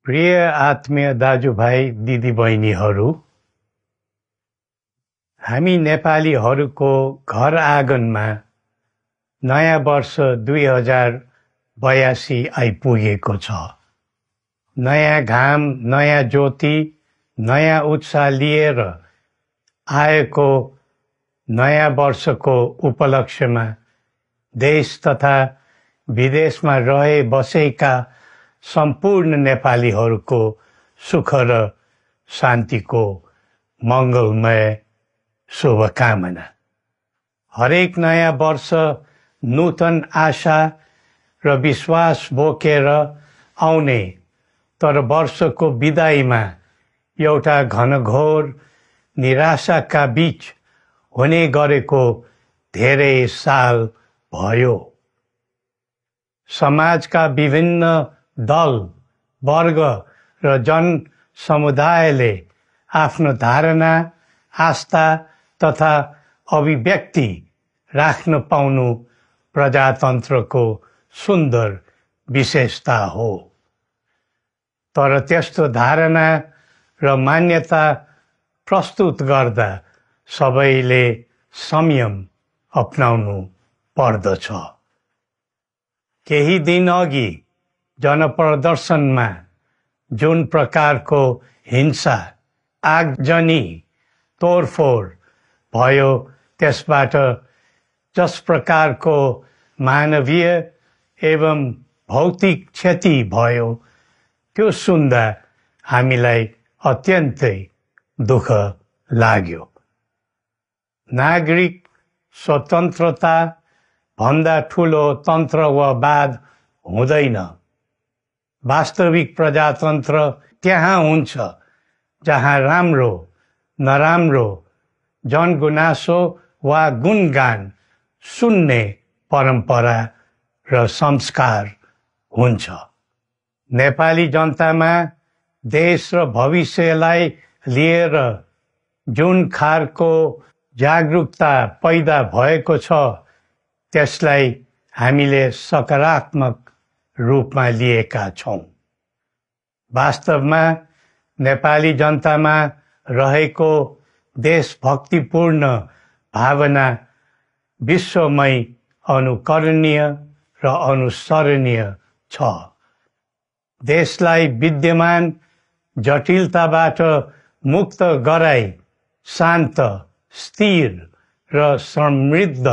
प्रिय आत्मीय दाजुभाइ दिदीबहिनीहरू, हामी नेपालीहरूको घर आँगनमा नयाँ वर्ष 2082 आइपुगेको छ। नयाँ घाम, नयाँ ज्योति, नयाँ उत्साह लिएर आएको नयाँ वर्षको उपलक्ष्यमा देश तथा विदेशमा रहे बसेका सम्पूर्ण नेपालीहरूको सुख र शान्तिको मङ्गलमय शुभकामना। हरेक नयाँ वर्ष नूतन आशा र विश्वास बोकेर आउने, तर वर्षको बिदाईमा एउटा घनघोर निराशाका बीच हुने गरेको धेरै साल भयो। समाजका विभिन्न दल, वर्ग र जन समुदायले आफ्नो धारणा, आस्था तथा अभिव्यक्ति राख्न पाउनु प्रजातन्त्रको सुन्दर विशेषता हो। तर त्यस्तो धारणा र मान्यता प्रस्तुत गर्दा सबैले संयम अपनाउनु पर्दछ। केही दिन अघि जनप्रदर्शनमा जुन प्रकारको हिंसा, आगजनी, तोडफोड भयो, त्यसबाट जस प्रकारको मानवीय एवं भौतिक क्षति भयो, त्यो सुन्दा हामीलाई अत्यन्तै दुःख लाग्यो। नागरिक स्वतन्त्रता भन्दा ठुलो तन्त्र वा वाद हुँदैन। वास्तविक प्रजातन्त्र त्यहाँ हुन्छ जहाँ राम्रो, नराम्रो, जनगुनासो वा गुणगान सुन्ने परम्परा र संस्कार हुन्छ। नेपाली जनतामा देश र भविष्यलाई लिएर जुन खालको जागरुकता पैदा भएको छ, त्यसलाई हामीले सकारात्मक रूपमा लिएका छौं। वास्तवमा नेपाली जनतामा रहेको देशभक्तिपूर्ण भावना विश्वमै अनुकरणीय र अनुसरणीय छ। देशलाई विद्यमान जटिलताबाट मुक्त गराई शान्त, स्थिर र समृद्ध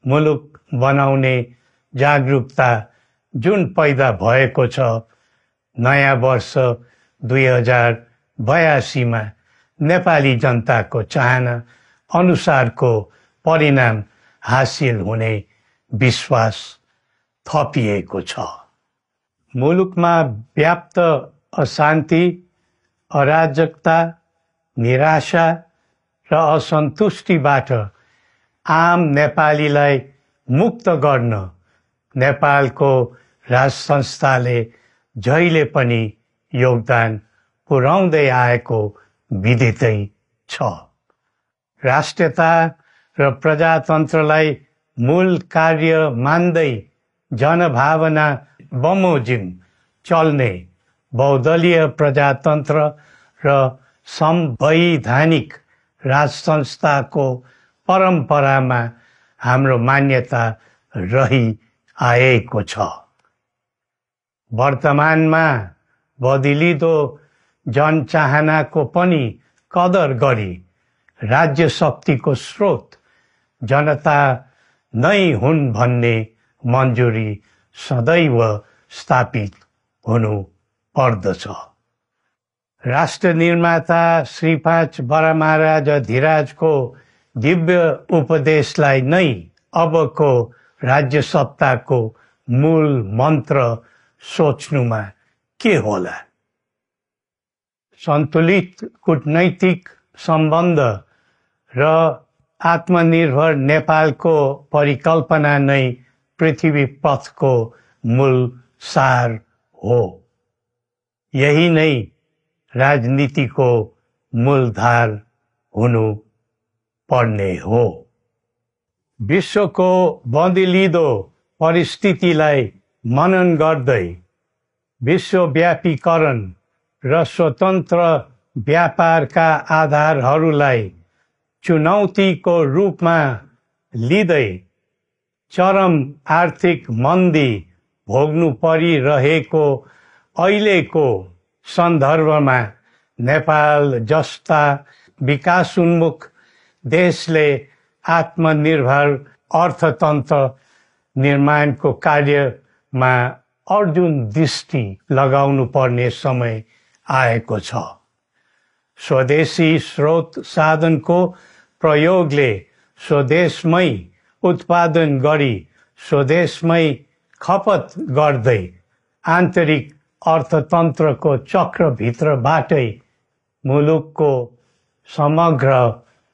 मुलुक बनाउने जागरुकता जुन पैदा भएको छ, नयाँ वर्ष 2082 मा नेपाली जनताको चाहना अनुसारको परिणाम हासिल हुने विश्वास थपिएको छ। मुलुकमा व्याप्त अशान्ति, अराजकता, निराशा र असन्तुष्टिबाट आम नेपालीलाई मुक्त गर्न नेपालको राज संस्थाले जहिले पनि योगदान पुर्याउँदै आएको विदितै छ। राष्ट्रियता र प्रजातन्त्रलाई मूल कार्य मान्दै जनभावना बमोजिम चल्ने बहुदलीय प्रजातन्त्र र संवैधानिक राज संस्थाको परम्परामा हाम्रो मान्यता रही आएको छ। वर्तमानमा बदलिदो जनचाहनाको पनि कदर गरी राज्य शक्तिको स्रोत जनता नै हुन् भन्ने मन्जुरी सदैव स्थापित हुनु पर्दछ। राष्ट्र निर्माता श्री 5 बरामहाराज धीराजको दिव्य उपदेशलाई नै अबको राज्य सत्ताको मूल मन्त्र सोच्नुमा के होला? सन्तुलित कूटनैतिक सम्बन्ध र आत्मनिर्भर नेपालको परिकल्पना नै पृथ्वी पथको मूल सार हो। यही नै राजनीतिको मूलधार हुनु पर्ने हो। विश्वको बदलिदो परिस्थितिलाई मनन गर्दै विश्वव्यापीकरण र स्वतन्त्र व्यापारका आधारहरूलाई चुनौतीको रूपमा लिँदै चरम आर्थिक मन्दी भोग्नु परिरहेको अहिलेको सन्दर्भमा नेपाल जस्ता विकासोन्मुख देशले आत्मनिर्भर अर्थतन्त्र निर्माणको कार्यमा अर्जुन दृष्टि लगाउनु पर्ने समय आएको छ। स्वदेशी स्रोत साधनको प्रयोगले स्वदेशमै उत्पादन गरी स्वदेशमै खपत गर्दै आन्तरिक अर्थतन्त्रको चक्रभित्रबाटै मुलुकको समग्र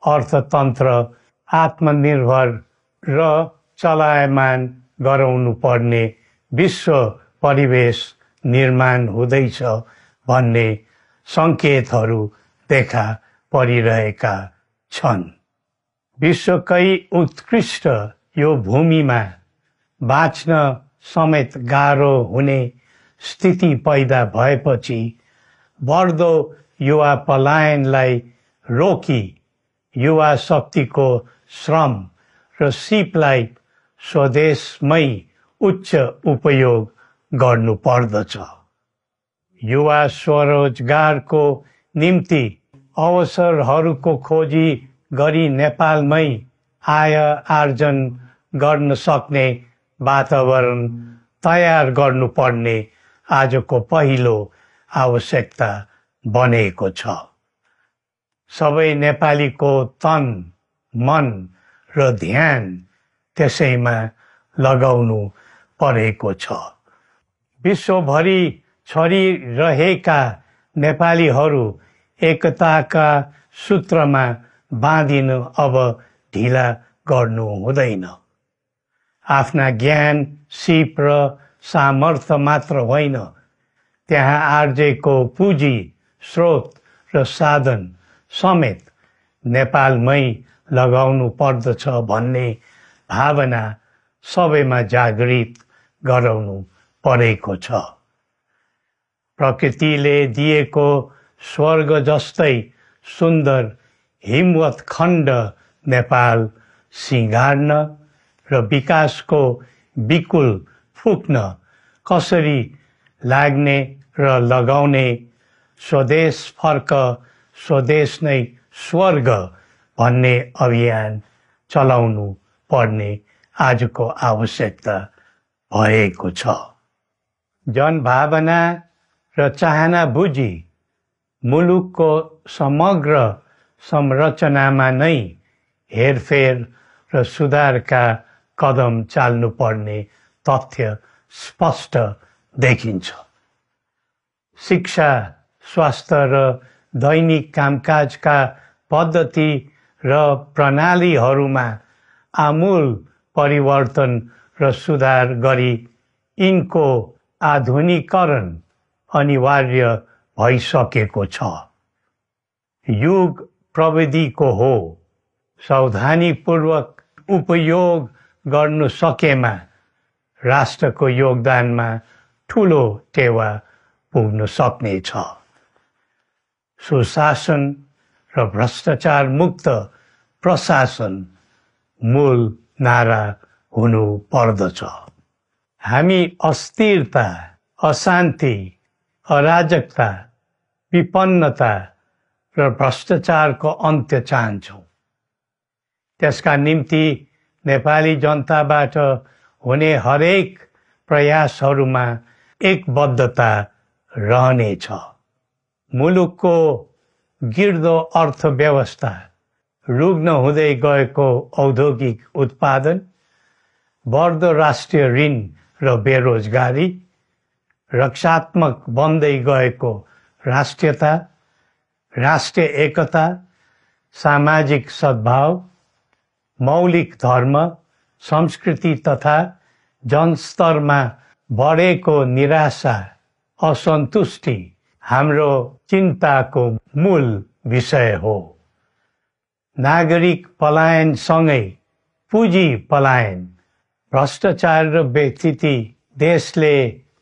अर्थतन्त्र आत्मनिर्भर र चलायमान गराउनु पर्ने विश्व परिवेश निर्माण हुँदैछ भन्ने सङ्केतहरू देखा परिरहेका छन्। विश्वकै उत्कृष्ट यो भूमिमा बाँच्न समेत गाह्रो हुने स्थिति पैदा भएपछि बढ्दो युवा पलायनलाई रोकी युवा शक्तिको श्रम र सिपलाई स्वदेशमै उच्च उपयोग गर्नु पर्दछ। युवा स्वरोजगारको निम्ति अवसरहरूको खोजी गरी नेपालमै आय आर्जन गर्न सक्ने वातावरण तयार गर्नुपर्ने आजको पहिलो आवश्यकता बनेको छ। सबै नेपालीको तन, मन र ध्यान त्यसैमा लगाउनु परेको छ। विश्वभरि छरिरहेका नेपालीहरू एकताका सूत्रमा बाँधिन अब ढिला गर्नु हुँदैन। आफ्ना ज्ञान, सिप र सामर्थ्य मात्र होइन, त्यहाँ आर्जेको पुँजी, स्रोत र साधन समेत नेपालमै लगाउनु पर्दछ भन्ने भावना सबैमा जागृत गराउनु परेको छ। प्रकृतिले दिएको स्वर्ग जस्तै सुन्दर हिमवत् खण्ड नेपाल सिँगार्न र विकासको बिकुल फुक्न कसरी लाग्ने र लगाउने स्वदेश फर्क स्वदेश नै स्वर्ग भन्ने अभियान चलाउनु पर्ने आजको आवश्यकता भएको छ। जनभावना र चाहना बुझी मुलुकको समग्र संरचनामा नै हेरफेर र सुधारका कदम चाल्नुपर्ने तथ्य स्पष्ट देखिन्छ। शिक्षा, स्वास्थ्य र दैनिक कामकाजका पद्धति र प्रणालीहरूमा आमूल परिवर्तन र सुधार गरी यिनको आधुनिकीकरण अनिवार्य भइसकेको छ। युग प्रविधिको हो, सावधानीपूर्वक उपयोग गर्नु सकेमा राष्ट्रको योगदानमा ठुलो टेवा पुग्न सक्नेछ। सुशासन र भ्रष्टाचार मुक्त प्रशासन मूल नारा हुनु पर्दछ। हामी अस्थिरता, अशान्ति, अराजकता, विपन्नता र भ्रष्टाचारको अन्त्य चाहन्छौँ। त्यसका निम्ति नेपाली जनताबाट हुने हरेक प्रयासहरूमा एकबद्धता रहनेछ। मुलुकको गिर्दो अर्थव्यवस्था, रुग्न हुँदै गएको औद्योगिक उत्पादन, बढ्दो राष्ट्रिय ऋण र बेरोजगारी, रक्षात्मक बन्दै गएको राष्ट्रियता, राष्ट्रिय एकता, सामाजिक सद्भाव, मौलिक धर्म, संस्कृति तथा जनस्तरमा बढेको निराशा, असन्तुष्टि हाम्रो चिन्ताको मूल विषय हो। नागरिक पलायनसँगै पुँजी पलायन, भ्रष्टाचार र व्यथिति देशले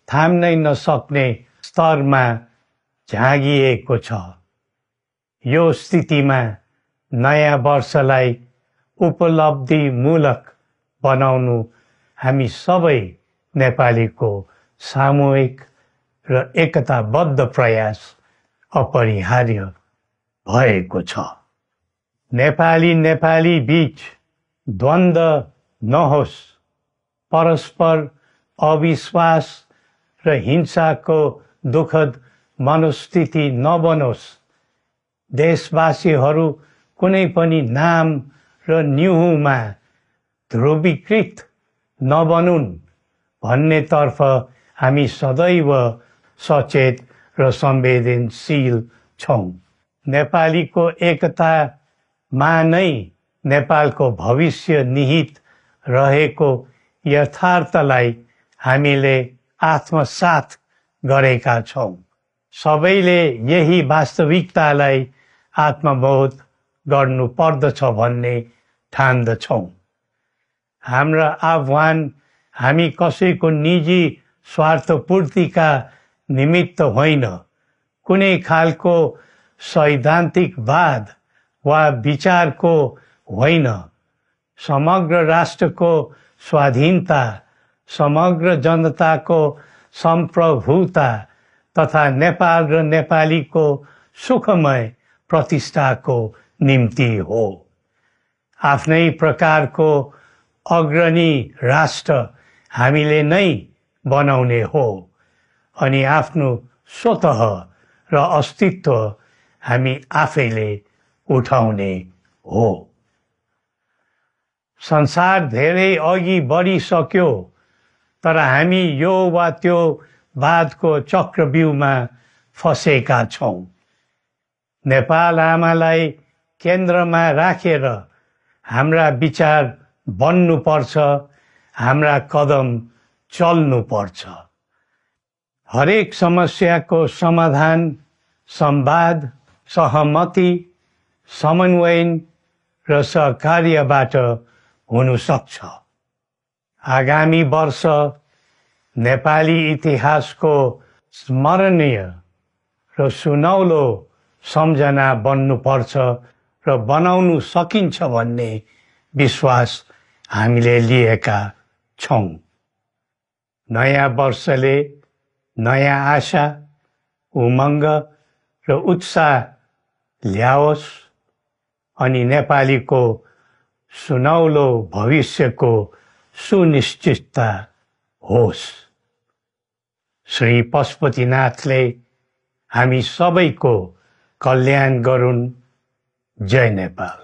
थाम्नै नसक्ने स्तरमा झाँगिएको छ। यो स्थितिमा नयाँ वर्षलाई उपलब्धिमूलक बनाउनु हामी सबै नेपालीको सामूहिक र एकताबद्ध प्रयास अपरिहार्य भएको छ। नेपाली बीच द्वन्द्व नहोस्, परस्पर अविश्वास र हिंसाको दुःखद मनोस्थिति नबनोस्, देशवासीहरू कुनै पनि नाम र न्युहुमा ध्रुवीकृत नबनुन् भन्नेतर्फ हामी सदैव सचेत र संवेदनशील छौं। नेपालीको एकतामा नै नेपालको भविष्य निहित रहेको यथार्थलाई हामीले आत्मसात गरेका छौं। सबैले यही वास्तविकतालाई आत्मबोध गर्नु पर्दछ भन्ने ठान्दछौं। हाम्रा आह्वान हामी कसैको निजी स्वार्थपूर्तिका निमित्त होइन, कुनै खालको सैद्धान्तिकवाद वा विचारको होइन, समग्र राष्ट्रको स्वाधीनता, समग्र जनताको सम्प्रभुता तथा नेपाल र नेपालीको सुखमय प्रतिष्ठाको निम्ति हो। आफ्नै प्रकारको अग्रणी राष्ट्र हामीले नै बनाउने हो अनि आफ्नो स्वतः र अस्तित्व हामी आफैले उठाउने हो। संसार धेरै अघि बढिसक्यो, तर हामी यो वा त्यो वादको चक्रव्यूहमा फँसेका छौं। नेपाल आमालाई केन्द्रमा राखेर हाम्रा विचार बन्नुपर्छ, हाम्रा कदम चल्नुपर्छ। हरेक समस्याको समाधान संवाद, सहमति, समन्वयन र सहकार्यबाट हुन सक्छ। आगामी वर्ष नेपाली इतिहासको स्मरणीय र सुनौलो सम्झना बन्नुपर्छ र बनाउनु सकिन्छ भन्ने विश्वास हामीले लिएका छौं। नयाँ वर्षले नयाँ आशा, उमङ्ग र उत्साह ल्याओस् अनि नेपालीको सुनौलो भविष्यको सुनिश्चितता होस्। श्री पशुपतिनाथले हामी सबैको कल्याण गरून्। जय नेपाल।